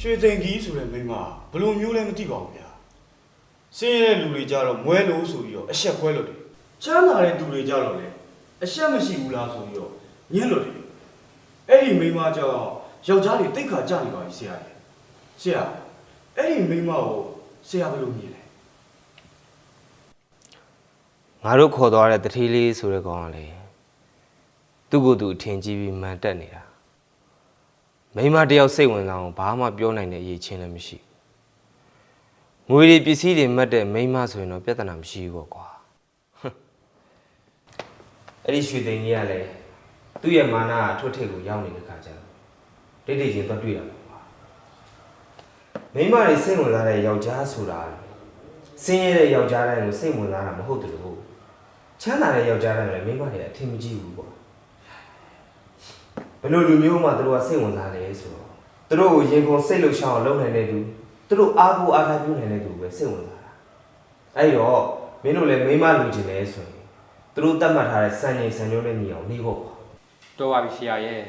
ရွှေသိမ်ကြီးဆိုတဲ့မိန်းမဘလို့မျိုးလဲမသိပါဘူးဗျာစင်းရဲတဲ့လူတွေကြတော့မွဲလို့ဆိုပြီးတော့အဆက်ခွဲလို့တယ်ချမ်းသာတဲ့သူတွေကြတော့လေအဆက်မရှိဘူးလားဆိုပြီးတော့ညှင်းလို့တယ်အဲ့ဒီမိန်းမကြောင့်ယောက်ျားတွေတိတ်ခါကြနေပါပြီဆရာအဲ့ဒီမိန်းမကိုဆရာဘယ်လိုမြင်လဲ ငါတို့ခေါ်သွားတဲ့တတိလေးဆိုတဲ့ကောင်ကလေသူ့ကိုယ်သူအထင်ကြီးပြီးမှန်တက်နေတာမိန်းမတယောက်စိတ်ဝင်စားအောင်ဘာမှပြောနိုင်တဲ့အရေးချင်းလည်းမရှိငွေတွေပစ္စည်းတွေမှတ်တဲ့မိန်းမဆိုရင်တော့ပြဿနာမရှိဘူးပေါ့ကွာအဲ့ဒီရွှေသိန်းကြီးကလည်းသူ့ရဲ့မာနကထွတ်ထိပ်ကိုရောက်နေတဲ့ခါကျတော့ဒိတ်ဒိတ်ချင်းသွားတွေ့တာပေါ့ကွာမိန်းမတွေစိတ်ဝင်စားတဲ့ယောက်ျားဆိုတာဆင်းရဲတဲ့ယောက်ျားတိုင်းကိုစိတ်ဝင်စားတာမဟုတ်တယ်လို့ချမ်းသာတဲ့ယောက်ျားတိုင်းလည်းမိန်းမတွေအထင်မကြီးဘူးပေါ့ဘယ်လိုလူမျိုးမှသူတို့ကစိတ်ဝင်စားတယ်ဆိုတော့သူတို့ကိုရင်ကုန်စိတ်လှုပ်ရှားအောင်လုပ်နိုင်တဲ့သူသူတို့အားကိုးအားထားပြုနိုင်တဲ့သူပဲစိတ်ဝင်စားတာအဲ့တော့မင်းတို့လည်းမိန်းမလူချင်တယ်ဆိုရင်သူတို့တတ်မှတ်ထားတဲ့စံချိန်စံညွှန်းနဲ့ညီအောင်နေဖို့ပေါ့ တော်ပါပြီဆရာရဲ့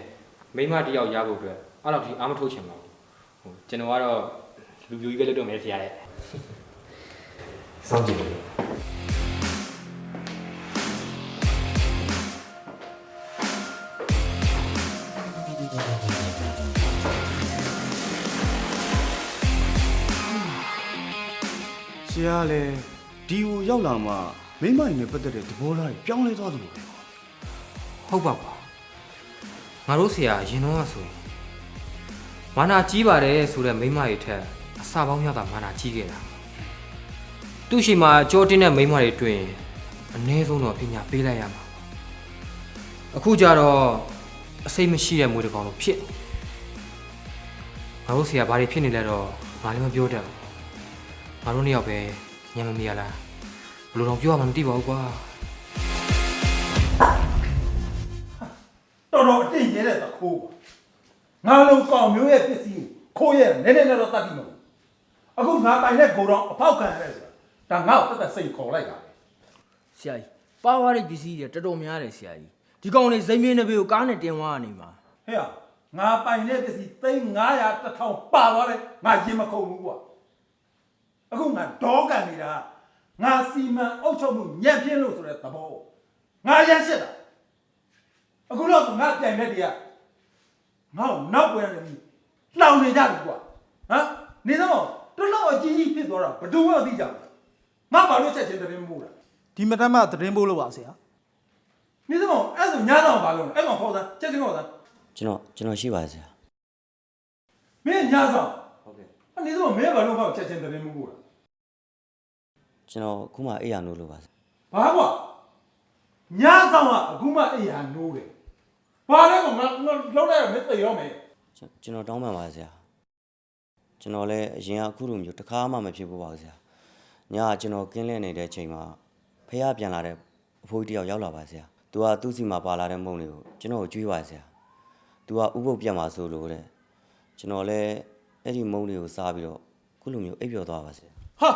မိမတယောက်ရဖို့အတွက်အဲ့လောက်ထိအားမထုတ်ချင်ပါဘူးဟိုကျွန်တော်ကတော့လူပြိုကြီးပဲလုပ်တော့မယ်ဆရာရဲ့ စောင့်ကြည့်နေဆရာလည်းဒီကိုရောက်လာမှမိန်းမတွေနဲ့ပတ်သက်တဲ့သဘောထားတွေပြောင်းလဲသွားသလိုပဲ ဟုတ်ပါကွာငါတို့ဆရာရင်တော့ဆိုရင်မာနာကြီးပါတယ်ဆိုတဲ့မိမတွေထက်အစာပေါင်းများတာမာနာကြီးခဲ့တာသူ့ရှိမှာကြောတင်းတဲ့မိမတွေတွေ့ရင်အနည်းဆုံးတော့ပညာပေးလိုက်ရမှာအခုကျတော့အစိတ်မရှိတဲ့မွေးတစ်ကောင်လို့ဖြစ်ငါတို့ဆရာဘာတွေဖြစ်နေလဲတော့ငါလည်းမပြောတတ်ဘူးငါတို့နှစ်ယောက်ပဲညံမမီရလားဘယ်လိုတော့ပြောရမှမသိပါဘူးကွာ တော်တော်အတိတ်ရဲတဲ့သခိုးငါလုံးကောင်မျိုးရဲ့ပစ္စည်းကိုခိုးရဲနဲနဲတော့တတ်ပြီမဟုတ်အခုငါပိုင်တဲ့ကိုတော့အဖောက်ခံရတယ်ဆိုတာဒါငါ့ကိုတက်စိတ်ခေါ်လိုက်တာပဲ ဆရာကြီးပါဝါတဲ့ပစ္စည်းတွေတော်တော်များတယ်ဆရာကြီးဒီကောင်တွေဇိမ်းမင်းတစ်ပေကိုကားနဲ့တင်သွားနေမှာ ဟဲ့ငါပိုင်တဲ့ပစ္စည်းသိန်း900 1000ပါသွားတယ်ငါရင်မခုန်ဘူးကွာအခုငါဒေါကန်နေတာငါစီမံအုပ်ချုပ်မှုညံ့ပြင်းလို့ဆိုတဲ့သဘောငါရမ်းရှစ်တာအခုတော့ငါပြိုင်မဲ့တည်းကငါ့ကိုနောက်ပွဲနေပြီလှောင်နေကြပြီကွာဟမ်နေသမောတော်တော်အကြီးကြီးဖြစ်သွားတာဘယ်သူမှမသိကြဘူးငါဘာလို့ချက်ချင်းတရင်မို့တာ ဒီမတမ်းမှသတင်းပို့လို့ပါဆရာ နေသမောအဲ့ဆိုညတော့ဘာလို့လဲအဲ့ကောင်ခေါ်သားချက်ချင်းခေါ်သား ကျွန်တော်ရှိပါတယ်ဆရာ မင်းညဆောင်ဟုတ်ကဲ့နေသမောမင်းဘာလို့ငါ့ကိုချက်ချင်းတရင်မို့တာ ကျွန်တော်ခုမှအိယာနိုးလို့ပါဆရာ ဘာကွာညဆောင်ကအခုမှအိယာနိုးတယ်ဘာလဲကောင်ငါလောက်လိုက်တော့မင်းသိရောမယ် ကျွန်တော်တောင်းပန်ပါဆရာကျွန်တော်လည်းအရင်ကအခုလိုမျိုးတစ်ခါမှမဖြစ်ဘူးပါဘူးဆရာညကကျွန်တော်ကင်းလဲနေတဲ့အချိန်မှာဖះပြန်လာတဲ့အဖိုးကြီးတယောက်ရောက်လာပါဆရာသူကသူ့စီမှာပါလာတဲ့မုံတွေကိုကျွန်တော်ကိုကြွေးပါဆရာသူကဥပုပ်ပြန်มาဆိုလို့တဲ့ကျွန်တော်လည်းအဲ့ဒီမုံတွေကိုစားပြီးတော့အခုလိုမျိုးအိပ်ပျော်သွားပါဆရာ ဟာ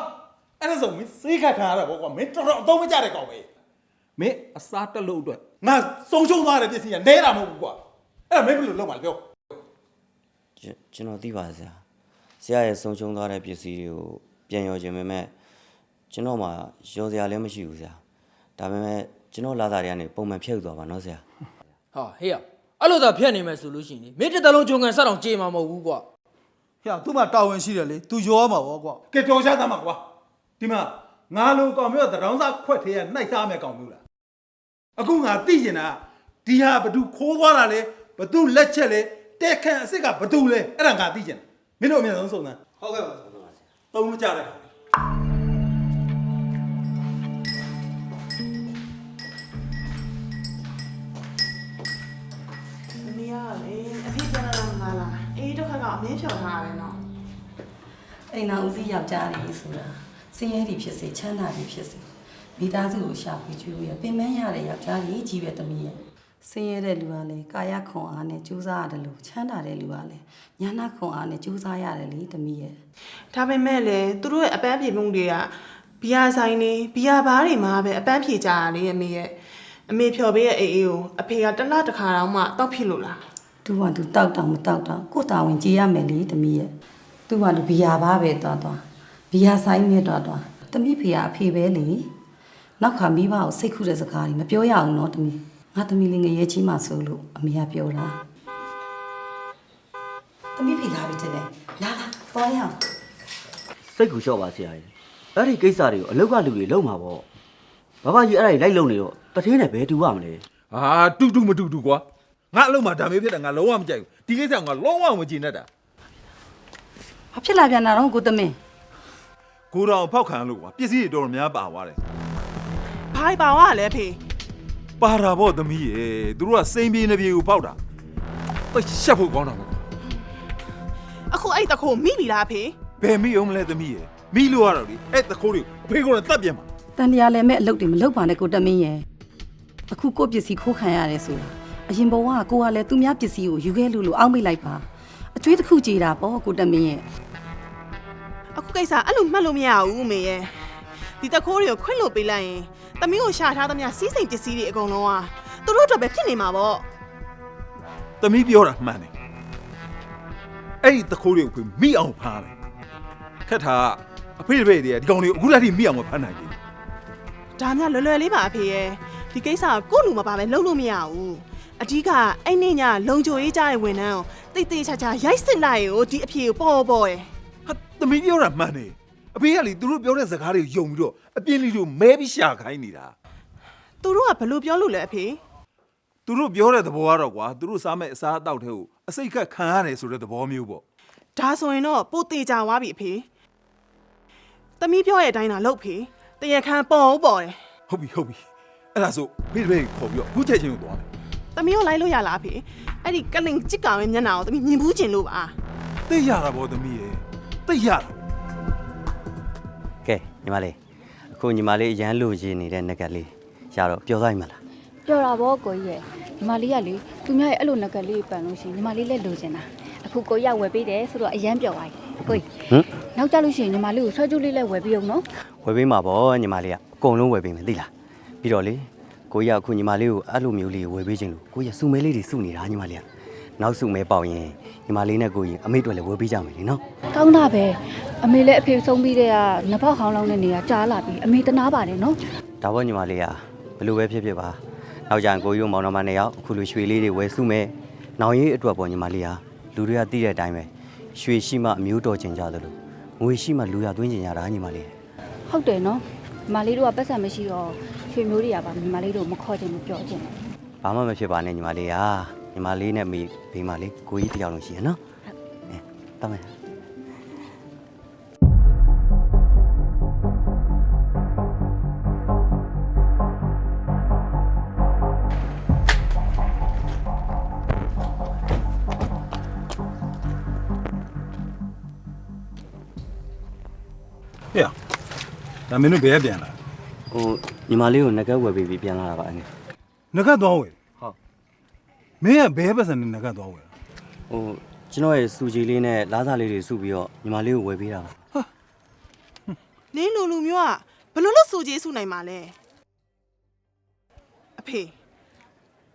အဲ့ဒါဆိုမင်းစေးခတ်ခံရတာပေါ့ကွာမင်းတော်တော်အသုံးမကျတဲ့ကောင်ပဲမင်းအစားတက်လို့အတွက်ငါဆုံးရှုံးသွားတဲ့ပစ္စည်းကနဲတာမဟုတ်ဘူးကွာအဲ့ဒါမင်းဘယ်လိုလုပ်မှာလဲပြော ကျွန်တော်သိပါဆရာဆရာရဲ့ဆုံးရှုံးသွားတဲ့ပစ္စည်းတွေကိုပြန်ရောခြင်းပေမဲ့ကျွန်တော်မှရောစရာလည်းမရှိဘူးဆရာဒါပေမဲ့ကျွန်တော်လာတာတွေကနေပုံမှန်ဖြည့်ယူသွားပါနော်ဆရာ ဟာဟေးရအဲ့လိုသာဖြတ်နေမယ်ဆိုလို့ရှိရင်လေမင်းတစ်သက်လုံးဂျုံကန်ဆက်အောင်ကြေးမှာမဟုတ်ဘူးကွာ ဟဲ့သူ့မှာတာဝန်ရှိတယ်လေသူရောမှာပေါ့ကွာ ကဲတော်ရှားသားမှာကွာဒီမှာငါလိုကောင်မျိုးသတောင်းစားခွက်သေးရနှိုက်စားမယ်ကောင်မျိုးလားအခုငါသိကျင်တာဒီဟာဘသူခိုးသွားတာလဲဘသူလက်ချက်လဲတက်ခန့်အစ်စ်ကဘသူလဲအဲ့ဒါငါသိကျင်တာမင်းတို့အမြင်ဆုံးစုံစမ်းဟုတ်ကဲ့ပါသုံးမကြတဲ့ကောင် မမီးရလေအဖေပြန်လာတော့မလားအေးဒုက္ခကအမြင်ဖြော်ထားရတယ်နော် အိမ်တော်ဦးစီးယောက်ျားလေးဆိုတာစင်ရဲတွေဖြစ်စေချမ်းသာတွေဖြစ်စေမိသားစုကိုရှာဖွေကြည့်လို့ရပင်မရတဲ့ယောက်ျားကြီးကြီးပဲသမီးရဲ့စင်ရဲတဲ့လူကလည်းကာယခွန်အားနဲ့ကြိုးစားရတယ်လို့ချမ်းသာတဲ့လူကလည်းညာနာခွန်အားနဲ့ကြိုးစားရတယ်လေသမီးရဲ့ ဒါပေမဲ့လေသူတို့ရဲ့အပန်းဖြေမှုတွေကဘီယာဆိုင်နေဘီယာဘားတွေမှာပဲအပန်းဖြေကြရလေအမေရဲ့အမေဖြော်ပေးရဲ့အေးအေးကိုအဖေကတစ်လတစ်ခါတော့မှတောက်ဖြစ်လို့လား သူကသူတောက်တောင်မတောက်တောင်ကိုယ်တာဝန်ကြည်ရမယ်လေသမီးရဲ့ သူကလူဘီယာပါပဲသွားဘီယာဆိုင်နဲ့သွားတမီးဖေကအဖေပဲလေနောက်ခါမိဘကိုစိတ်ခုတဲ့စကားကြီးမပြောရအောင်နော်တမီးငါတမီးလေးငရဲကြီးမှဆိုလို့အမေကပြောတာတမီးဖေလာပြီတဲ့လာသွားရအောင် စိတ်ကူလျှော့ပါဆရာကြီးအဲ့ဒီကိစ္စတွေကိုအလောက်ကလူတွေလုံးမှာပေါ့ဘာဘာကြီးအဲ့ဒါလိုက်လုံနေတော့တထေးနဲ့ဘယ်တူရမလဲ ဟာတူမတူကွာငါအလုံးမှာဒါမျိုးဖြစ်တယ်ငါလုံးဝမကြိုက်ဘူးဒီကိစ္စကငါလုံးဝမကြည့်နဲ့တာ ဘာဖြစ်လာပြန်တာတော့ကိုတမင်း ကိုတော်ဖောက်ခံလို့ကွာပစ္စည်းတွေတော်တော်များပါသွားတယ် ဘာပါဝါလဲဖေ ပါတာပေါ့သမီးရေသူတို့ကစိန်ပြေနေပြေကိုဖောက်တာတိတ်ရှက်ဖို့ကောင်းတာပေါ့ အခုအဲ့တခိုးမိပြီလားဖေ ဘယ်မိအောင်မလဲသမီးရေမိလို့ရတော့ဒီအဲ့တခိုးတွေအဖေကတော့တတ်ပြန်မှာ တန်တရားလည်းမဲ့အလုပ်တွေမလုပ်ပါနဲ့ကိုတမင်းရဲ့အခုကိုပစ္စည်းခိုးခံရတယ်ဆိုတာအရင်ဘဝကကိုကလည်းသူများပစ္စည်းကိုယူခဲ့လို့အောက်မိတ်လိုက်ပါအကျွေးတစ်ခုကြေတာပေါ့ကိုတမင်းရဲ့ အခုကိစ္စအဲ့လိုမှတ်လို့မရဘူးမေရဲ့ဒီတခိုးတွေကိုခွင့်လို့ပေးလိုက်ရင်တမီးကိုရှာထားသမျှစီးစိမ်ပစ္စည်းတွေအကုန်လုံးကသူတို့အတွက်ပဲဖြစ်နေမှာပေါ့ သမီးပြောတာမှန်တယ်အဲ့ဒီတခိုးတွေကိုဖေမိအောင်ဖားတယ်ခက်တာအဖေတွေဒီကောင်တွေကိုအခုတည်းကမိအောင်မဖမ်းနိုင်ဘူး ဒါမှလွယ်လွယ်လေးပါအဖေရဲ့ဒီကိစ္စကကိုယ့်လူမပါပဲလုပ်လို့မရဘူးအဓိကအဲ့နေ့ညလုံချိုရေးကြတဲ့ဝန်ထမ်းကိုတိတ်ချာရိုက်စစ်လိုက်ရောဒီအဖေကိုပေါ့ရဲ့ ဟာသမီးပြောတာမှန်တယ်အဖေကလေသူတို့ပြောတဲ့စကားတွေကိုယုံပြီးတော့အပြင်းလေးတို့မဲပြီးရှာခိုင်းနေတာ သူတို့ကဘလို့ပြောလို့လဲအဖေ သူတို့ပြောတဲ့သဘောကတော့ကွာသူတို့စားမဲ့အစားအသောက်တွေကိုအစိတ်ခတ်ခံရတယ်ဆိုတဲ့သဘောမျိုးပေါ့ ဒါဆိုရင်တော့ပိုသေးကြသွားပြီအဖေတမီးပြောရဲ့အတိုင်းသာလုပ်ဖေတရခမ်းပေါ့တယ် ဟုတ်ပြီအဲ့ဒါဆိုဖေဖေခေါ်ပြီးတော့ခုချက်ချင်းကိုသွားတယ် တမီးကိုလိုက်လို့ရလားအဖေအဲ့ဒီကလင်ကြစ်ကောင်ရဲ့မျက်နှာကိုတမီးမြင်ဘူးကျင်လို့ပါ သိရတာပေါ့သမီးရေသိရတာ ကဲညီမလေးအခုညီမလေးအရန်လို့ရင်းနေတဲ့ငကက်လေးရတော့ပျော်သွားပြီမလား ပြောတာဗောကိုကြီးရဲ့ညီမလေးကလေသူများရဲ့အဲ့လိုငကလေးပန်လို့ရှိရင်ညီမလေးလည်းလိုချင်တာအခုကိုကြီးကဝယ်ပေးတယ်ဆိုတော့အရန်ပြော်သွားပြီကိုကြီးနောက်ကြလို့ရှိရင်ညီမလေးကိုဆွဲကြိုးလေးလည်းဝယ်ပေးအောင်နော် ဝယ်ပေးမှာပေါ့ညီမလေးကအကုန်လုံးဝယ်ပေးမယ်သိလားပြီးတော့လေကိုကြီးကအခုညီမလေးကိုအဲ့လိုမျိုးလေးဝယ်ပေးခြင်းလို့ကိုကြီးကစုမဲလေးတွေစုနေတာညီမလေးကနောက်စုမဲပေါက်ရင်ညီမလေးနဲ့ကိုကြီးအမေတို့လည်းဝယ်ပေးကြမယ်လေနော် ကောင်းတာပဲအမေလည်းအဖေဆုံးပြီးတဲ့ကနှစ်ဖောက်ခေါင်းလောင်းတဲ့နေရာကြားလာပြီအမေတနာပါတယ်နော် ဒါပေါ့ညီမလေးကဘယ်လိုပဲဖြစ်ဖြစ်ပါနောက်ကြရင်ကိုကြီးတို့မောင်နှမနဲ့ရောက်အခုလိုရွှေလေးတွေဝယ်စုမဲနောင်ရေးအတွက်ပေါ့ညီမလေးကလူတွေကသိတဲ့အတိုင်းပဲရွှေရှိမှအမျိုးတော်ကျင်ကြသလိုငွေရှိမှလူရသွင်းကျင်ကြတာညီမလေး ဟုတ်တယ်နော်ညီမလေးတို့ကပတ်စံမရှိတော့ရွှေမျိုးတွေကပါညီမလေးတို့မခေါ်ချင်မပြောချင်ဘူး ဘာမှမဖြစ်ပါနဲ့ညီမလေးကညီမလေးနဲ့မိဘေးမှာလေကိုကြီးတယောက်လုံးရှိရနော်တမ်းမယ်ဟဲ့ဒါမင်းတို့ဘယ်ပြန်လာ ဟိုညီမလေးကိုငကက်ဝယ်ပြီးပြန်လာတာပါအနေ ငကတ်သွားဝယ် ဟုတ် မင်းကဘယ်ပတ်စံနဲ့ငကတ်သွားဝယ် ဟိုကျွန်တော်ရဲ့စူကြီးလေးနဲ့လားစားလေးတွေစုပြီးတော့ညီမလေးကိုဝယ်ပေးတာပါ နင်းလူမျိုးကဘလို့လို့စူကြီးစုနိုင်မှာလဲအဖေ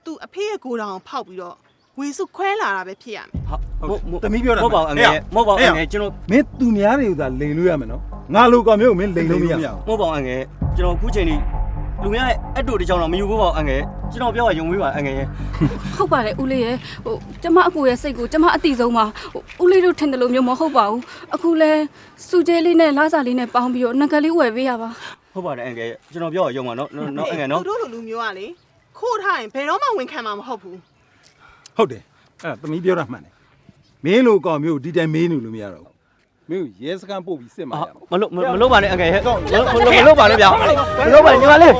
သူအဖေရဲ့ကိုယ်တော်ဖောက်ပြီးတော့ဝေစုခွဲလာတာပဲဖြစ်ရမယ် ဟုတ် သမီးပြောတာ မဟုတ်ပါဘူးအငယ်မဟုတ်ပါဘူးအငယ်ကျွန်တော် မင်းသူများတွေကိုသာလိန်လို့ရမယ်နော်ငါလိုကောင်မျိုးကိုမင်းလိန်လို့မရဘူး မဟုတ်ပါဘူးအငယ်ကျွန်တော်အခုချိန်ကြီးလူများရဲ့အတူတကြောင်တော့မယူဘူးပါဘူးအငယ်ကျွန်တော်ပြောရယုံဝေးပါအငယ်ရဲ့ ဟုတ်ပါတယ်ဦးလေးရဲ့ဟိုကျမအကိုရဲ့စိတ်ကိုကျမအတိဆုံးပါဟိုဦးလေးတို့ထင်တယ်လို့မျိုးမဟုတ်ပါဘူးအခုလဲစုကျဲလေးနဲ့လားစာလေးနဲ့ပေါင်းပြီးတော့ငကလေးဝယ်ပေးရပါ ဟုတ်ပါတယ်အငယ်ကျွန်တော်ပြောရယုံပါနော်နော်အငယ်နော် သူတို့လူမျိုးကလေခိုးထားရင်ဘယ်တော့မှဝန်ခံမှာမဟုတ်ဘူး ဟုတ်တယ်အဲ့ဒါသမီးပြောတာမှန်တယ်မင်းလိုကောင်မျိုးဒီတိုင်းမင်းလို့မရတော့ဘူးမင်းရဲစကန်ပို့ပြီးစစ်မှာရ မလို့ပါနဲ့အငယ်ရဲ့မလို့ပါနဲ့ဗျာမလို့ပါနဲ့ညီမလေး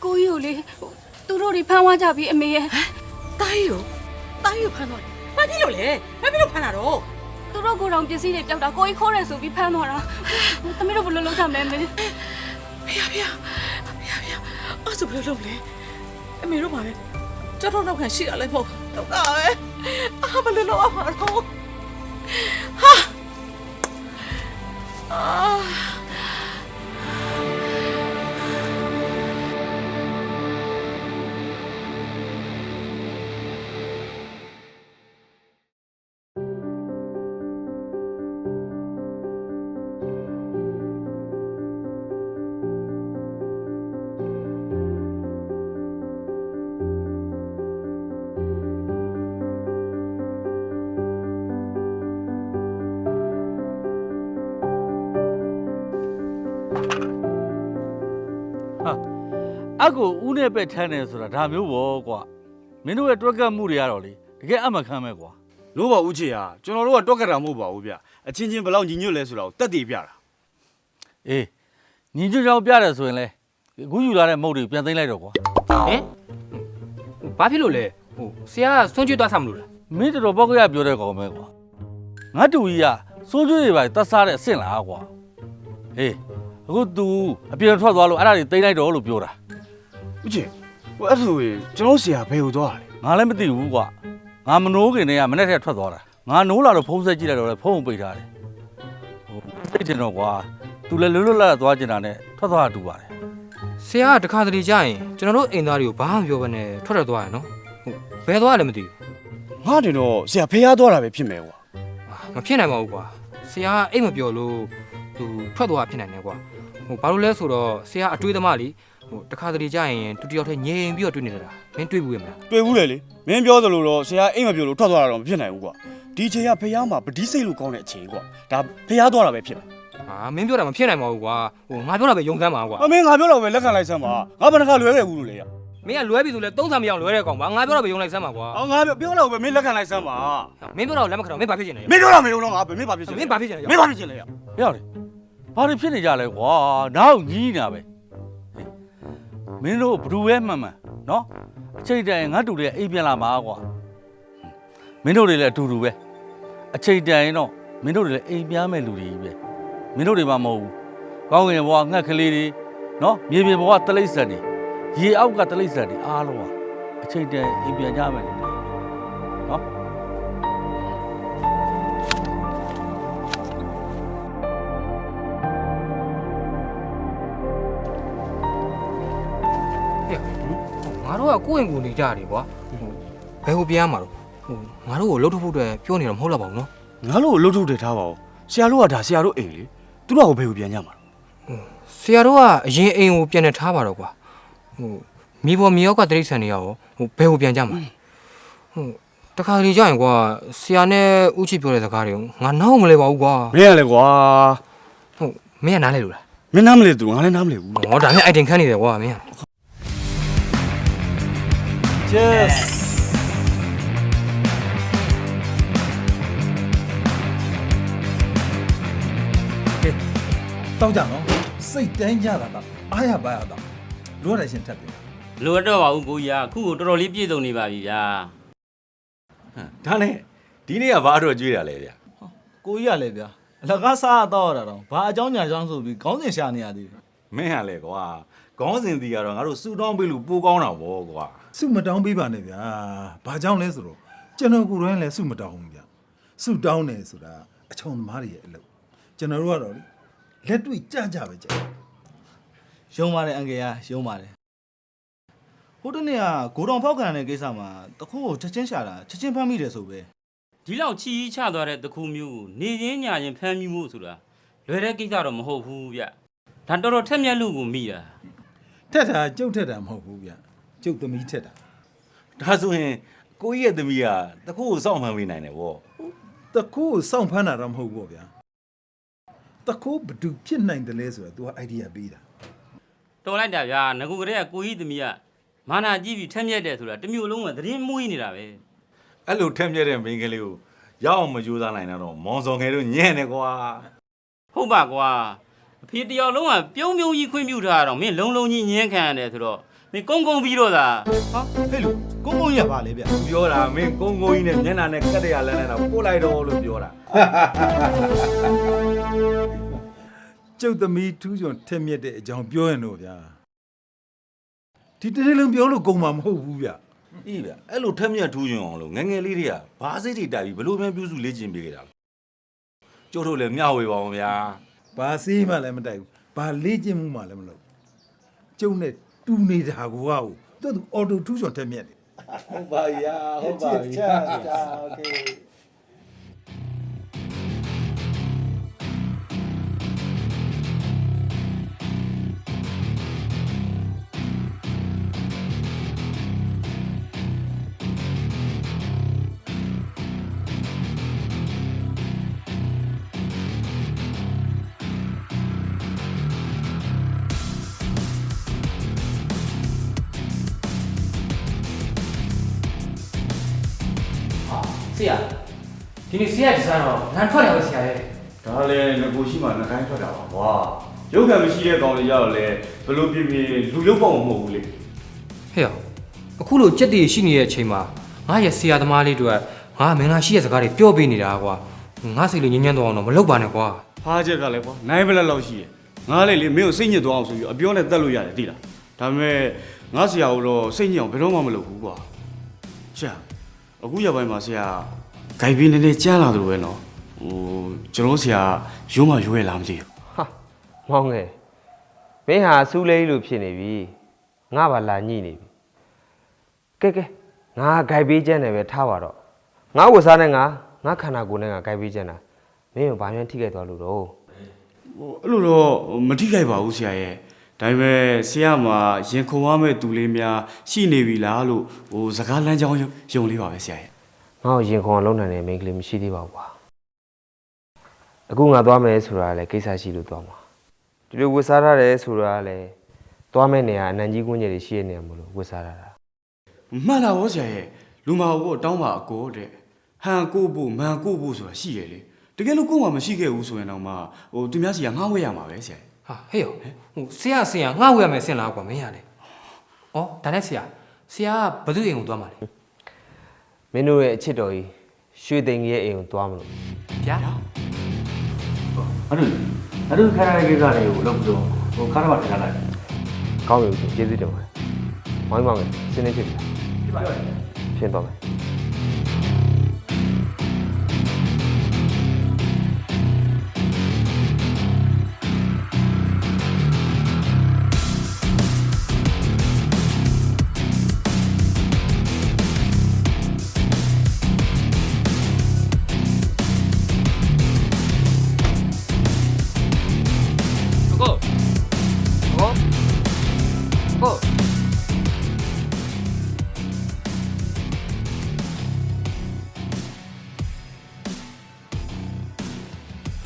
ကိုကြီးကိုလေသူတို့တွေဖမ်းသွားကြပြီအမေရဲ့ တားရီကိုဖမ်းသွားတယ်ဘာဖြစ်လို့လဲဘာဖြစ်လို့ဖမ်းတာတော့ သူတို့ကိုယ်တော်ပစ္စည်းတွေပျောက်တာကိုကြီးခိုးတယ်ဆိုပြီးဖမ်းသွားတာသမီးတို့ဘယ်လိုလုပ်ကြမလဲမေ ဖေအဲ့ဆိုဘယ်လိုလုပ်လဲအမေတို့ပါပဲကြောက်တော့တော့ခံရှိရလဲမဟုတ် ဒုက္ခပဲအာဘယ်လိုလုပ်အောင်မလို့ဟာအာ အကူဦးနဲ့ပဲထမ်းတယ်ဆိုတာဒါမျိုးပေါ့ကွာမင်းတို့ရဲ့တွက်ကတ်မှုတွေကတော့လေတကယ်အမှန်ခံမဲ့ကွာ လို့ပါဦးချေဟာကျွန်တော်တို့ကတွက်ကတာမဟုတ်ပါဘူးဗျအချင်းချင်းဘယ်လောက်ညီညွတ်လဲဆိုတာကိုတက်တည်ပြတာ အေးညီညွတ်ကြောင်ပြတယ်ဆိုရင်လေအခုယူလာတဲ့မုတ်တွေပြန်သိမ်းလိုက်တော့ကွာ ဟင်ဘာဖြစ်လို့လဲဆရာကဆွန့်ကျွတ်သွားစားမလို့လား မင်းတော်ဘောက်ကရပြောတဲ့ကောင်ပဲကွာငါတူကြီးကစိုးကျွေးတွေပါတတ်စားတဲ့အဆင့်လားကွာအေးအခု तू အပြင်ထွက်သွားလို့အဲ့ဒါတွေသိမ်းလိုက်တော့လို့ပြောတာ ဦးချေဟိုအဲ့ဆိုရင်ကျွန်တော်ဆရာဘယ်ကိုသွားတာလဲ ငါလည်းမသိဘူးကွာငါမနိုးခင်တည်းကမနေ့ကထွက်သွားတာငါနိုးလာတော့ဖုန်းဆက်ကြည့်လိုက်တော့လေဖုန်းပိတ်ထားတယ်ဟိုသိတယ်တော့ကွာ तू လည်းလွတ်လွတ်လပ်လပ်သွားကျင်တာနဲ့ထွက်သွားတာတူပါတယ် ဆရာကတခါတလေကြာရင်ကျွန်တော်တို့အိမ်သားတွေကိုဘာမှမပြောဘဲနဲ့ထွက်ထွက်သွားရနော်ဘယ်သွားလဲမသိဘူး ငါတင်တော့ဆရာဖေးရသွားတာပဲဖြစ်မယ်ကွာ မဖြစ်နိုင်ပါဘူးကွာဆရာကအိမ်မပြောလို့သူထွက်သွားဖြစ်နိုင်တယ်ကွာဘာလို့လဲဆိုတော့ဆရာအတွေးသမားလीတခါတလေကြာရင်တူတယောက်တည်းငြိမ်ပြီးတော့တွေ့နေတာမင်းတွေ့ဘူးရဲ့မလား တွေ့ဘူးလေမင်းပြောသလိုတော့ဆရာအိမ်မပြောလို့ထွက်သွားတာတော့မဖြစ်နိုင်ဘူးကွာဒီချိန်ကဖေးရမှာပတိစိတ်လို့ကောင်းတဲ့အချိန်ကွာဒါဖေးရသွားတာပဲဖြစ်မယ် မင်းပြောတာမဖြစ်နိုင်ပါဘူးကွာငါပြောတာပဲယုံစမ်းပါကွာ မင်းငါပြောတော့ပဲလက်ခံလိုက်စမ်းပါငါဘယ်နှခါလွဲခဲ့ဘူးလို့လေ မင်းကလွဲပြီဆိုလဲသုံးဆံမရအောင်လွဲတဲ့ကောင်ပါငါပြောတာပဲယုံလိုက်စမ်းပါကွာ ငါပြောတော့ပဲမင်းလက်ခံလိုက်စမ်းပါ မင်းပြောတော့လက်မခံတော့မင်းဘာဖြစ်ချင်လဲ မင်းပြောတော့မင်းတော့ငါမင်းဘာဖြစ်ချင်လဲ မင်းဘာဖြစ်ချင်လဲ မင်းဘာဖြစ်ချင်လဲ ဟဲ့လေဘာတွေဖြစ်နေကြလဲကွာနောက်ညီးနေတာပဲမင်းတို့ဘယ်သူပဲမှန်မှန်နော်အချိန်တန်ငါတူတွေကအိမ်ပြန်လာမှာကွာမင်းတို့တွေလည်းအတူတူပဲအချိန်တန်ရင်တော့မင်းတို့တွေလည်းအိမ်ပြန်မဲ့လူတွေကြီးပဲမင်းတို့တွေမှမဟုတ်ဘူးကောင်းကင်ဘဝငှက်ကလေးတွေနော်မြေပြင်ဘဝတလိษံတွေရေအောက်ကတလိษံတွေအားလုံးဟာအချိန်တန်အိမ်ပြန်ကြမယ်လေနော် ငါတို့ကကိုယ့်အိမ်ကိုနေကြတယ်ကွာဘယ်ကိုပြန်ရမှာတော့ငါတို့ကိုလှုပ်ထုတ်ဖို့အတွက်ပြောနေတော့မဟုတ်တော့ပါဘူးနော် ငါတို့ကိုလှုပ်ထုတ်တယ်ထားပါဦးဆရာတို့ကဒါဆရာတို့အိမ်လေသူတို့ကဘယ်ကိုပြန်ကြမှာ ဆရာတို့ကအရင်အိမ်ကိုပြန်နေထားပါတော့ကွာမိဘမြေရောက်ကတရိတ်ဆန်နေရရောဘယ်ကိုပြန်ကြမှာတခါလေကြာရင်ကွာဆရာနဲ့ဦးချစ်ပြောတဲ့စကားတွေကိုငါနောက်မလဲပါဘူးကွာ မင်းကလည်းကွာ မင်းကနားလဲလို့လား မင်းနားမလဲသူငါလည်းနားမလဲဘူး ဟောဒါနဲ့အိုက်တင်ခန်းနေတယ်ကွာမင်း Cheers တောက်ကြနော်စိတ်တိုင်းကြတာကအားရပါရတာလိုရတယ်ရှင်ထပ်ပြီ လိုအပ်တော့ပါဘူးကိုကြီးကအခုကိုတော်တော်လေးပြည့်စုံနေပါပြီဗျာ ဒါနဲ့ဒီနေ့ကဘာအတွက်ကြွေးတာလဲဗျာ ကိုကြီးကလည်းဗျာအလကားစားတော့ရတာတော့ဘာအကြောင်းညာကြောင်းဆိုပြီးခေါင်းစဉ်ရှာနေရသေးတယ် မင်းဟာလေကွာခေါင်းစဉ်တီကတော့ငါတို့စူတောင်းပေးလို့ပိုးကောင်းတာဗောကွာ စုမတောင်းပေးပါနဲ့ဗျာဘာကြောင့်လဲဆိုတော့ကျွန်တော်ကိုယ်တိုင်လည်းစုမတောင်းဘူးဗျာစုတောင်းတယ်ဆိုတာအချုံသမားတွေရဲ့အလုပ်ကျွန်တော်တို့ကတော့လေလက်တွေ့ကြကြပဲကြာ ရုံပါတယ်အန်ကယ်ကရုံပါတယ်ဟိုတနေ့ကဂိုတောင်ဖောက်ကန်တဲ့ကိစ္စမှာတခုကိုချက်ချင်းရှာတာချက်ချင်းဖမ်းမိတယ်ဆိုပဲ ဒီလောက်ချီချသွားတဲ့တခုမျိုးကိုနေရင်းညာရင်ဖမ်းမိမှုဆိုတာလွယ်တဲ့ကိစ္စတော့မဟုတ်ဘူးဗျဒါတော်တော်ထက်မြက်လို့ကိုမိတာ ထက်တာကျုပ်ထက်တာမဟုတ်ဘူးဗျကျုပ်သမီးထက်တာ ဒါဆိုရင်ကိုကြီးရဲ့သမီးကတခုကိုစောင့်မှန်းပေးနိုင်တယ်ဗော တကူကိုစောင့်ဖမ်းတာတော့မဟုတ်ဘူးဗျာတကူဘယ်သူဖြစ်နိုင်တယ်လဲဆိုတာ तू က idea ပေးတာ တော်လိုက်တာဗျာငကူကလေးကကိုကြီးသမီးကမာနာကြည့်ပြီးထက်မြက်တယ်ဆိုတာတမျိုးလုံးကသတင်းမွေးနေတာပဲ အဲ့လိုထက်မြက်တဲ့မိန်းကလေးကိုရောက်အောင်မကြိုးစားနိုင်တော့မောင်စော်ငယ်တို့ညံ့နေကွာ ဟုတ်ပါကွာအဖေတယောက်လုံးကပြုံးပြုံးကြီးခွင့်ပြုထားတော့မင်းလုံးလုံးကြီးညင်းခံရတယ်ဆိုတော့မင်းကုန်းကုန်းပြီးတော့သာ ဟာဟဲ့လူကုန်းကုန်းရပါလေဗျာ ပြောတာမင်းကုန်းကုန်းကြီးနဲ့မျက်နှာနဲ့ကတ်တရလန်းနေတာပို့လိုက်တော့လို့ပြောတာ ကျုပ်သမီးထူးချွန်ထက်မြက်တဲ့အကြောင်းပြောရင်တော့ဗျာဒီတနေ့လုံးပြောလို့ကုန်မှာမဟုတ်ဘူးဗျ အေးဗျအဲ့လိုထက်မြက်ထူးချင်အောင်လို့ငငယ်လေးတွေကဘာစိတ်တွေတိုက်ပြီးဘလို့မှပြုစုလေ့ကျင့်ပေးကြတာကျို့တို့လည်းမျှဝေပါအောင်ဗျာ ဘာစေးမှလည်းမတိုက်ဘူးဘာလေ့ကျင့်မှုမှလည်းမလုပ်ကျုံနဲ့တူနေတာကိုဟာသူအော်တိုထူးချွန်တက်မြက်တယ် ဟုတ်ပါဗျာဟုတ်ပါဗျာโอเค ဆရာဒီနေ့ဆရာဒီစားတော့ငါထွက်တယ်ပဲဆရာရဲ့ ဒါလည်းငကိုရှိမှနှကိုင်းထွက်တာပါကွာရုပ်ကံမရှိတဲ့ကောင်တွေကြတော့လေဘလို့ပြပြလူရုပ်ပေါ့မဟုတ်ဘူးလေ ဟဲ့အခုလိုကြက်တည်ရှိနေတဲ့အချိန်မှာငါရဲ့ဆရာသမားလေးတို့ကငါမင်္ဂလာရှိတဲ့စကားတွေပြောပေးနေတာကွာငါစိတ်လေးညဉ့်ညမ်းသွားအောင်တော့မလုပ်ပါနဲ့ကွာ ဖားချက်ကလည်းကွာနိုင်ပလက်လောက်ရှိရဲ့ငါလည်းလေမင်းကိုစိတ်ညစ်သွားအောင်ဆိုပြီးအပြောနဲ့တက်လို့ရတယ်သိလားဒါပေမဲ့ငါဆရာကတော့စိတ်ညစ်အောင်ဘယ်တော့မှမလုပ်ဘူးကွာဆရာအခုရပိုင်းမှာဆရာဂိုင်ပြီးနေနေကြမ်းလာတယ်ပဲနော်ကျွန်တော်ဆရာရိုးမရိုးရလားမသိဘူး ဟာမောင်းငယ်မင်းဟာစူးလေးလို့ဖြစ်နေပြီငါပါလာညှိနေပြီကဲငါဂိုက်ပေးချက်နဲ့ပဲထားပါတော့ငါဝတ်စားနဲ့ငါခန္ဓာကိုယ်နဲ့ငါဂိုက်ပေးချက်တာမင်းကဘာမှထိခိုက်သွားလို့တော့ အဲ့လိုတော့မထိခိုက်ပါဘူးဆရာရဲ့ဒါပေမဲ့ဆရာမှာရင်ခုန်ရမယ့်သူလေးများရှိနေပြီလားလို့စကားလမ်းကြောင်းယုံလေးပါပဲဆရာရဲ့ ငါ့ကိုရင်ခုန်အောင်လုပ်နိုင်တဲ့မိန်းကလေးမရှိသေးပါဘူးကွာအခုငါသွားမယ်ဆိုတာလည်းကိစ္စရှိလို့သွားမှာဒီလိုဝတ်စားရတယ်ဆိုတာလည်းသွားမယ့်နေရာအနံကြီးကွင်းကျယ်တွေရှိတဲ့နေရာမလို့ဝတ်စားရတာ မှန်လားဗောဆရာရဲ့လူမဟုတ်တောင်းပါအကိုတဲ့ဟန်ကိုဖို့မန်ကိုဖို့ဆိုတာရှိတယ်လေတကယ်လို့ကို့မှာမရှိခဲ့ဘူးဆိုရင်တော့မှသူများစီကငှားဝဲရမှာပဲဆရာ ဟာဟဲ့ဆရာငါ့ဝေရမယ်ဆင်လားကွာမင်းရတယ်ဩဒါနဲ့ဆရာကဘသူအိမ်ကိုသွားမှာလဲ မင်းတို့ရဲ့အချစ်တော်ကြီးရွှေသိန်းကြီးရဲ့အိမ်ကိုသွားမလို့ ဗျာ အဲ့ဒါခါရတဲ့ကိစ္စတွေကိုလုပ်ပြီးတော့ခါရမှာထားလိုက် ကောင်းပြီဦးကျေးဇူးတင်ပါတယ်မောင်းမယ်စင်းနေဖြစ်ပြီဖြစ်တော့မယ်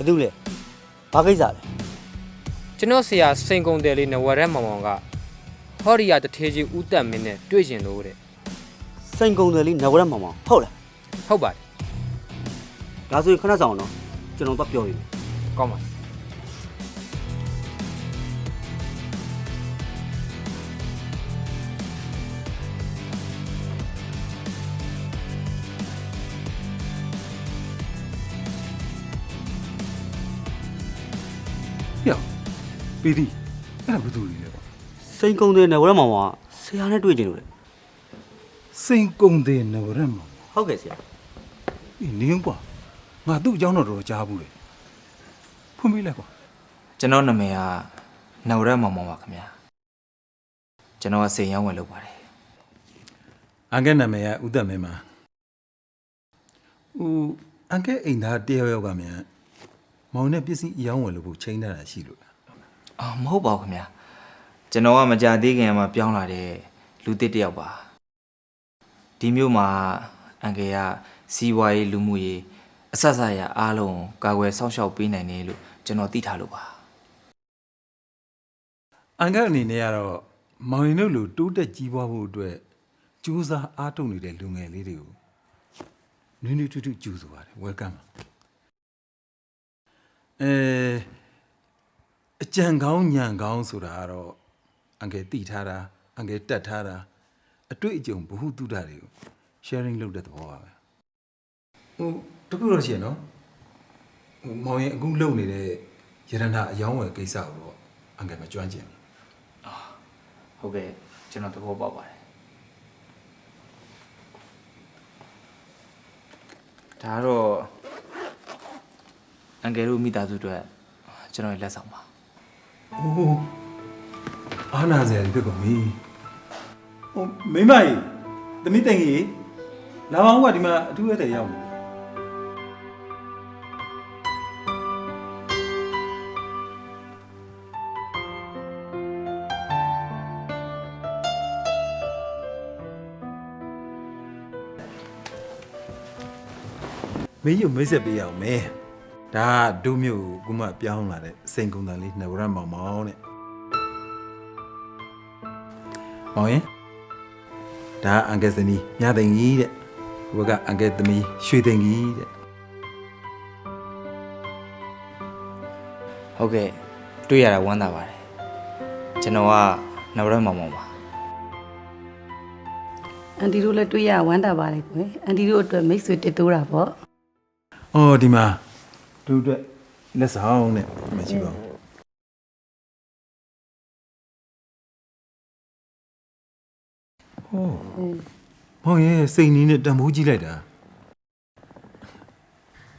ဘာလို့လဲဘာကိစ္စလဲ ကျွန်တော်ဆရာစိန်ကုန်တယ်လေးနဝရက်မောင်ကဟော်ရီယာတထေးကြီးဦးတက်မင်းနဲ့တွေ့ကျင်လို့တဲ့ စိန်ကုံတယ်လေးနဝရက်မောင်ဟုတ်လား ဟုတ်ပါတယ် ဒါဆိုရင်ခဏဆောင်တော့ကျွန်တော်တော့ပြောပြီ ကောင်းပါပီတီအဲ့ဒါဘယ်သူလဲပေါ့ စိန်ကုံတယ်နဝရက်မောင်ကဆရာနဲ့တွေ့ကြလို့လေ စိန်ကုံတယ်နဝရက်မောင် ဟုတ်ကဲ့ဆရာ ဒီနင်းကွာငါသူ့အကြောင်းတော့ကြားဘူးလေဖွင့်ပေးလိုက်ကွာ ကျွန်တော်နာမည်ကနဝရက်မောင်ပါခင်ဗျာကျွန်တော်ကစိန်ရောင်းဝယ်လုပ်ပါတယ် အန်ကဲနာမည်ကဦးသက်မင်းပါဦးအန်ကဲအိမ်သားတယောက်ကမြန်မောင်နဲ့ပစ္စည်းအယောင်းဝယ်လို့ချိန်ထားတာရှိလို့လား အော်မဟုတ်ပါဘူးခင်ဗျာကျွန်တော်ကမကြသေးခင်မှာပြောင်းလာတဲ့လူတစ်တယောက်ပါဒီမျိုးမှာအန်ကယ်ကစီးပွားရေးလူမှုရေးအဆက်ဆက်ရအားလုံးကာကွယ်စောင့်ရှောက်ပေးနိုင်တယ်လို့ကျွန်တော်သိထားလို့ပါ အန်ကဲအနေနဲ့ကတော့မောင်ရင်တို့လူတိုးတက်ကြီးပွားဖို့အတွက်ကြိုးစားအားထုတ်နေတဲ့လူငယ်လေးတွေကိုနွေးနွေးထွတ်ထွတ်ကြိုးဆိုပါတယ် welcome အကြံကောင်းညံကောင်းဆိုတာကတော့အန်ကယ်တည်ထားတာအန်ကယ်တက်ထားတာအတွေ့အကြုံဘ ഹു တုဒ္ဒတွေကို sharing လုပ်တဲ့သဘောပါပဲတခုတော့ရှိရနော်မောင်ရင်အခုလုပ်နေတဲ့ရတနာအယောင်းဝယ်ကိစ္စကိုတော့အန်ကယ်မကြွမ်းကျင် ဟုတ်ကဲ့ကျွန်တော်သဘောပေါက်ပါတယ် ဒါကတော့အန်ကယ်တို့မိသားစုအတွက်ကျွန်တော်လက်ဆောင်ပါ ။အိုးအားနာစရာဖြစ်ကုန်ပြီ။ဟိုမိမကြီးသမီးတင်ကြီးလာအောင်ကဒီမှာအထူးရတဲ့ရောက်နေမင်းရုပ်မိတ်ဆက်ပေးရအောင်မဲဒါဒုမျိုးကိုမှပြောင်းလာတဲ့စိန်ကုန်တန်လေးနှဝရမောင်မောင်တဲ့မောင်ရင်ဒါအန်ကယ်စနီမြသိင်ကြီးတဲ့ဘုကအန်ကယ်သမီးရွှေသိင်ကြီးတဲ့ ဟုတ်ကဲ့တွေ့ရတာဝမ်းသာပါတယ်ကျွန်တော်ကနဝရမောင်မောင်ပါ အန်တီတို့လည်းတွေ့ရဝမ်းသာပါတယ်ကွယ်အန်တီတို့အတွက်မိတ်ဆွေတစ်တိုးတာပေါ့ အော်ဒီမှာသူအတွက်လက်ဆောင်နဲ့မရှိပါဘူးဟောမောင်ရဲ့စိတ်နီးနဲ့တံမိုးကြီးလိုက်တာ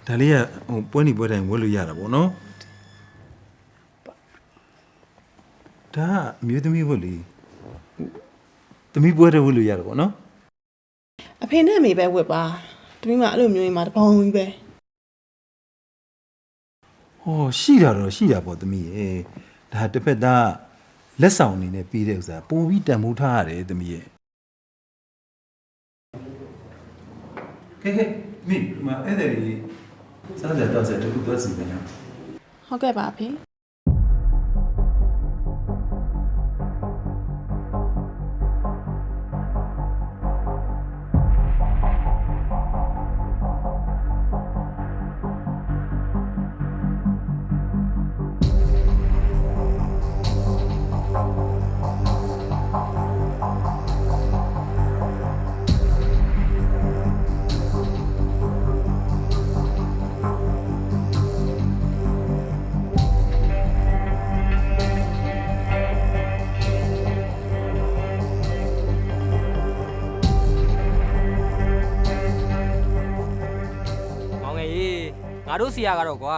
ဒါလေးကဟိုပွဲနေပွဲတိုင်းဝတ်လို့ရတာပေါ့နော်ဒါအမျိုးသမီးဝတ်လေသမီးပွဲတွေဝတ်လို့ရတယ်ပေါ့နော် အဖေနဲ့အမေပဲဝတ်ပါတမီးမအဲ့လိုမျိုးရင်မှာတပေါင်းကြီးပဲ ဟောရှိတာတော့ရှိတာပေါ့သမီးရေဒါတစ်ဖက်သားလက်ဆောင်အနေနဲ့ပြီးတဲ့ဥစ္စာပို့ပြီးတန်ဖိုးထားရတယ်သမီးရေကဲမိမအဲ့ဒါလေးစားကြတော့ဆက်တူတော့စီမယ်နော် ဟုတ်ကဲ့ပါအဖေ ငါတို့ဆရာကတော့ကွာ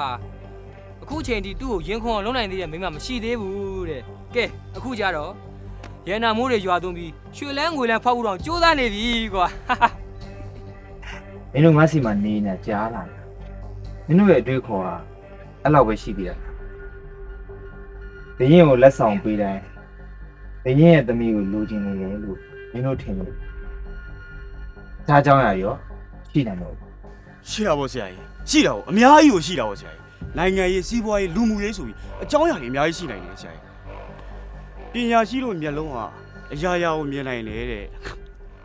အခုချိန်ထိသူ့ကိုရင်ခွန်လုံးနိုင်သေးတဲ့မိမမရှိသေးဘူးတဲ့ကဲအခုကြတော့ရန်နာမိုးတွေရွာသွန်းပြီးရွှေလန်းငွေလန်းဖောက်ဖို့တော့ကြိုးစားနေပြီကွာမင်းတို့ငါစီမှာနေနေကြားလာတယ်မင်းတို့ရဲ့အတွေ့အခေါ်ကအဲ့လောက်ပဲရှိသေးတယ်ဘရင်ကိုလက်ဆောင်ပေးတိုင်းဘရင်ရဲ့သမီးကိုလိုချင်နေတယ်လို့မင်းတို့ထင်လို့ဒါကြောင့်ရရောရှိတယ်လို့ ရှိတာပေါ့ဆရာကြီးရှိတာပေါ့အများကြီးကိုရှိတာပေါ့ဆရာကြီးနိုင်ငံရေးစီးပွားရေးလူမှုရေးဆိုပြီးအကြောင်းအရာတွေအများကြီးရှိနိုင်တယ်ဆရာကြီးပညာရှိလို့မျက်လုံးဟာအရာရာကိုမြင်နိုင်တယ်တဲ့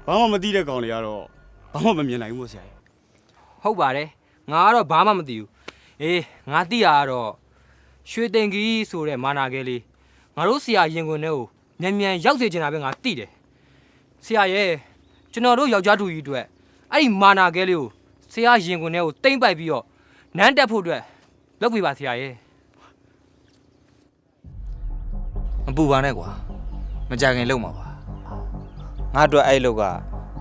ဘာမှမသိတဲ့ကောင်တွေကတော့ဘာမှမမြင်နိုင်ဘူးဆရာကြီး ဟုတ်ပါတယ်ငါကတော့ဘာမှမသိဘူးအေးငါသိတာကတော့ရွှေတင်ကြီးဆိုတဲ့မာနာကဲလေးငါတို့ဆရာရင်ခွင်ထဲကိုမြန်မြန်ရောက်စေချင်တာပဲငါသိတယ်ဆရာရဲ့ကျွန်တော်တို့ယောက်ျားတူကြီးအတွက်အဲ့ဒီမာနာကဲလေးကိုဆရာရင်ခွင်ထဲကိုတိမ့်ပိုက်ပြီးတော့နန်းတက်ဖို့အတွက်လုပ်ပြပါဆရာရဲ့ မပူပါနဲ့ကွာမကြခင်လုံမှာပါငါအတွက်အဲ့လုပ်က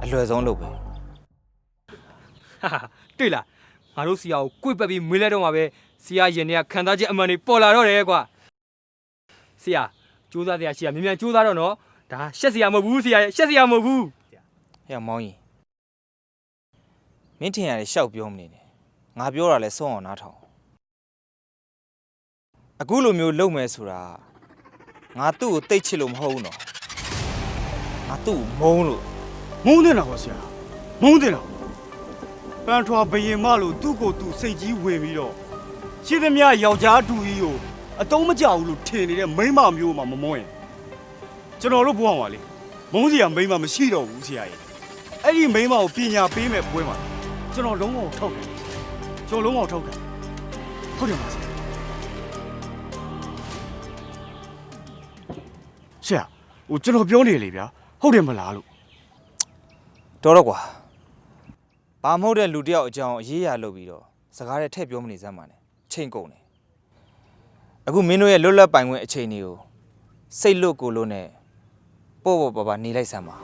အလွယ်ဆုံးလုပ်ပဲ ဟာတွေ့လားငါတို့ဆရာကိုကိုယ်ပတ်ပြီးမွေးလဲတော့မှာပဲဆရာရင်တွေကခံစားချက်အမှန်တွေပေါ်လာတော့တယ်ကွာဆရာစူးစမ်းဆရာရှိရမြန်မြန်စူးစမ်းတော့နော်ဒါရှက်ဆရာမဟုတ်ဘူးဆရာရဲ့ရှက်ဆရာမဟုတ်ဘူး ဟဲ့မောင်ကြီးမင်းထင်ရတယ်ရှောက်ပြောမနေနဲ့ငါပြောတာလဲဆုံးအောင်နားထောင်အခုလိုမျိုးလုပ်မယ်ဆိုတာငါသူ့ကိုတိတ်ချစ်လို့မဟုတ်ဘူးနော်ငါသူ့ကိုမုန်းလို့ မုန်းတယ်လားဆရာမုန်းတယ်လားပန်းထွားဘယင်မလို့သူ့ကိုယ်သူစိတ်ကြီးဝင်ပြီးတော့ရှိသမျှယောက်ျားတူကြီးကိုအတုံးမကြောက်ဘူးလို့ထင်နေတဲ့မိန်းမမျိုးမှမမုန်းရင်ကျွန်တော်တို့ဘဝမှာလေမုန်းစရာမိန်းမမရှိတော့ဘူးဆရာကြီးအဲ့ဒီမိန်းမကိုပညာပေးမဲ့ပွဲမှာကျွန်တော်လုံးဝထောက်တယ်ကျွန်တော်လုံးဝထောက်တယ်ဟုတ်တယ်မဆရာဆရာဟိုကျွန်တော်ပြောနေလေဗျာဟုတ်တယ်မလားလို့ တော်တော့ကွာဘာမဟုတ်တဲ့လူတယောက်အကြောင်းအရေးရလုပ်ပြီးတော့စကားနဲ့ထည့်ပြောမနေစမ်းပါနဲ့ချိန်ကုန်တယ်အခုမင်းတို့ရဲ့လွတ်လပ်ပိုင်ခွင့်အချိန်တွေကိုစိတ်လွတ်ကိုလို့နဲ့ပေါ့ပေါ့ပါပါနေလိုက်စမ်းပါ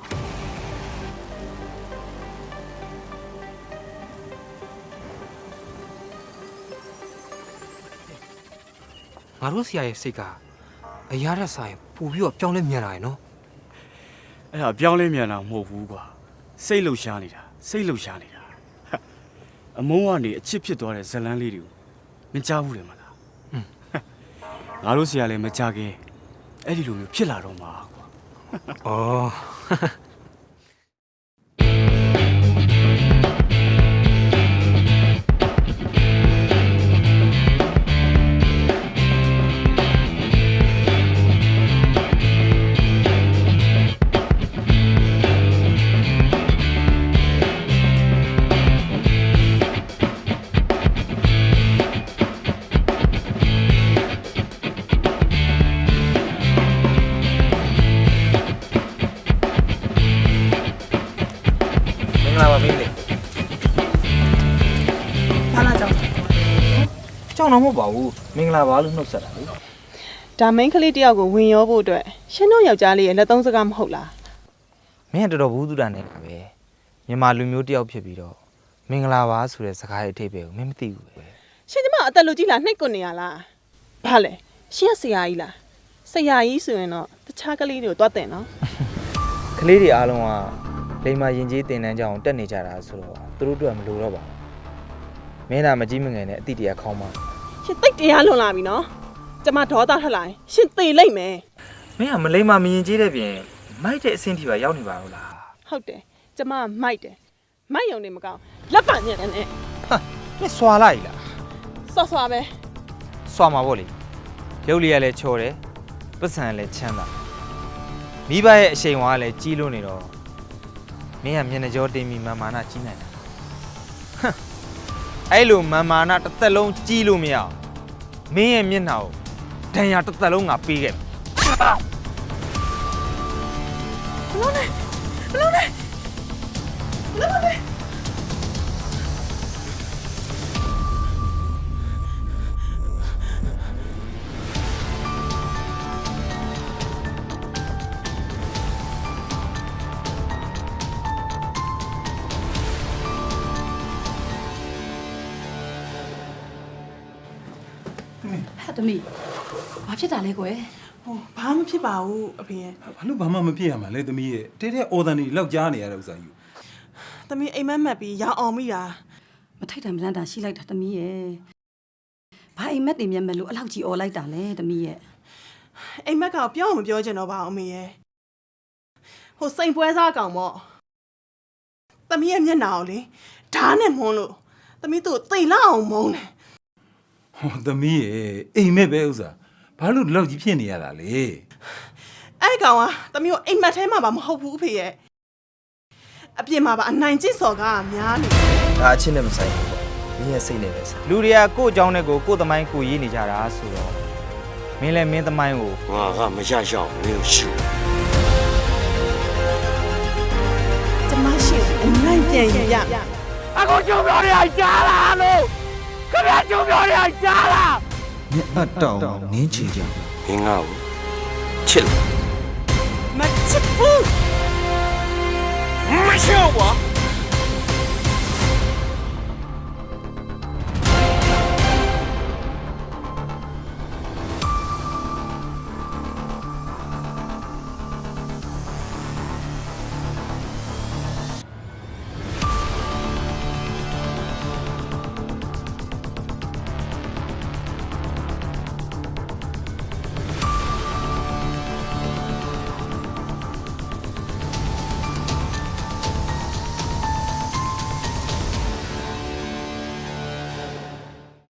ငါတို့ဆရာရဲ့စိတ်ကအရာတဲ့ဆိုင်ပို့ပြီးတော့ပြောင်းလဲမြန်လာရယ်နော် အဲ့ဒါပြောင်းလဲမြန်တာမဟုတ်ဘူးကွာစိတ်လှုပ်ရှားနေတာစိတ်လှုပ်ရှားနေတာအမုန်းကနေအချစ်ဖြစ်သွားတဲ့ဇလန်းလေးတွေကိုမကြားဘူးလေမလားငါတို့ဆရာလည်းမကြခင်အဲ့ဒီလိုမျိုးဖြစ်လာတော့မှာကွာ အော် မင်္ဂလာပါမင်းလေး ဘာလာကြောင် ကြောင်တော့မဟုတ်ပါဘူးမင်္ဂလာပါလို့နှုတ်ဆက်တာလေ ဒါမိန်းကလေးတယောက်ကိုဝင်ရောဖို့အတွက်ရှင်တို့ယောက်ျားလေးရဲ့လက်သုံးစကားမဟုတ်လား မင်းကတော်တော်ဘူးသူတာနေတာပဲမြန်မာလူမျိုးတယောက်ဖြစ်ပြီးတော့မင်္ဂလာပါဆိုတဲ့စကားရဲ့အထိပ္ပယ်ကိုမင်းမသိဘူးပဲ ရှင်ကျမအသက်လူကြီးလားနှိပ်ကွနေရလားဘာလဲရှင်ကဆရာကြီးလားဆရာကြီးဆိုရင်တော့တခြားကလေးတွေကိုတွားတင်နော် ကလေးတွေအားလုံးကလိမ္မာရင်ကြီးတင်တန်းကြအောင်တက်နေကြတာဆိုတော့သူတို့တို့ကမလိုတော့ပါဘူးမင်းသာမကြီးမငယ်နဲ့အတိတရားခေါင်းပါ ရှင်တိတ်တရားလွန်လာပြီနော်ကျမဒေါသထွက်လာရင်ရှင်သေလိုက်မယ် မင်းကမလိမ္မာမရင်ကြီးတဲ့ပြင်မိုက်တဲ့အဆင့်ထိပါရောက်နေပါဘူးလား ဟုတ်တယ်ကျမမိုက်တယ်မိုက်ယုံနေမကောင်းလက်ပံညက်တယ်နဲ့ ဟာမင်းစွာလိုက်လား ဆော့ပဲ စွာမှာပေါ့လေရုပ်လေးကလည်းချော်တယ်ပတ်စံလည်းချမ်းသာမိဘရဲ့အရှိန်ဝါကလည်းကြီးလွန်းနေတော့မင်းကမျက်နှာကြောတင်ပြီးမာနာကြီးနိုင်တာဟမ်အဲ့လိုမာနာတစ်သက်လုံးကြီးလို့မရအောင်မင်းရဲ့မျက်နှာကိုဒဏ်ရာတစ်သက်လုံးငါပေးခဲ့ ဘလုံးနဲ့ဘလုံးနဲ့ဘလုံးနဲ့ ဟဲ့သမီးဘာဖြစ်တာလဲကွယ် ဟိုဘာမှဖြစ်ပါဘူးအဖေရဲ့ ဘာလို့ဘာမှမဖြစ်ရမှာလဲသမီးရဲ့တဲတဲ့အော်ဒန်ကြီးလောက်ကြားနေရတဲ့ဥစ္စာယူ သမီးအိမ်မက်မက်ပြီးရောင်အောင်မိတာ မထိုက်တန်မလန့်တာရှိလိုက်တာသမီးရဲ့ဘာအိမ်မက်တင်မြတ်မဲ့လို့အလောက်ကြီးអော်လိုက်တာလဲသမီးရဲ့ အိမ်မက်ကပြောအောင်မပြောချင်တော့ပါအောင်အမေရဲ့ဟိုစိန်ပွဲစားကောင်ပေါ့သမီးရဲ့မျက်နှာကိုလေဓာတ်နဲ့မွန်းလို့သမီးတို့တိတ်လောက်အောင်မုန်းတယ် ဟောသမီးရဲ့အိမ်မက်ပဲဥစ္စာဘာလို့ဒီလောက်ကြီးဖြစ်နေရတာလဲ အဲ့ကောင်ကသမီးကိုအိမ်မက်ထဲမှာမဟုတ်ဘူးအဖေရဲ့အပြင်မှာပါအနိုင်ကျင့်စော်ကားများနေ ဒါအချင်းနဲ့မဆိုင်ဘူးပေါ့မင်းရဲ့စိတ်နဲ့ပဲဆိုင်လူတွေကကိုယ့်အကြောင်းနဲ့ကိုယ့်သမိုင်းကိုရေးနေကြတာဆိုတော့မင်းလည်းမင်းသမိုင်းကို ငါကမရရအောင်မင်းကိုရှူ ကျမရှိအနိုင်ပြန်ရရ အခုကျုံပြောနေရကြားလားလို့ခင်ဗျာကျုံပြောနေရကြားလား မြတ်အတောင်နင်းချေကြ မင်းငါ့ကိုချစ်လား မချစ်ဘူး မရှိဘူးကွာ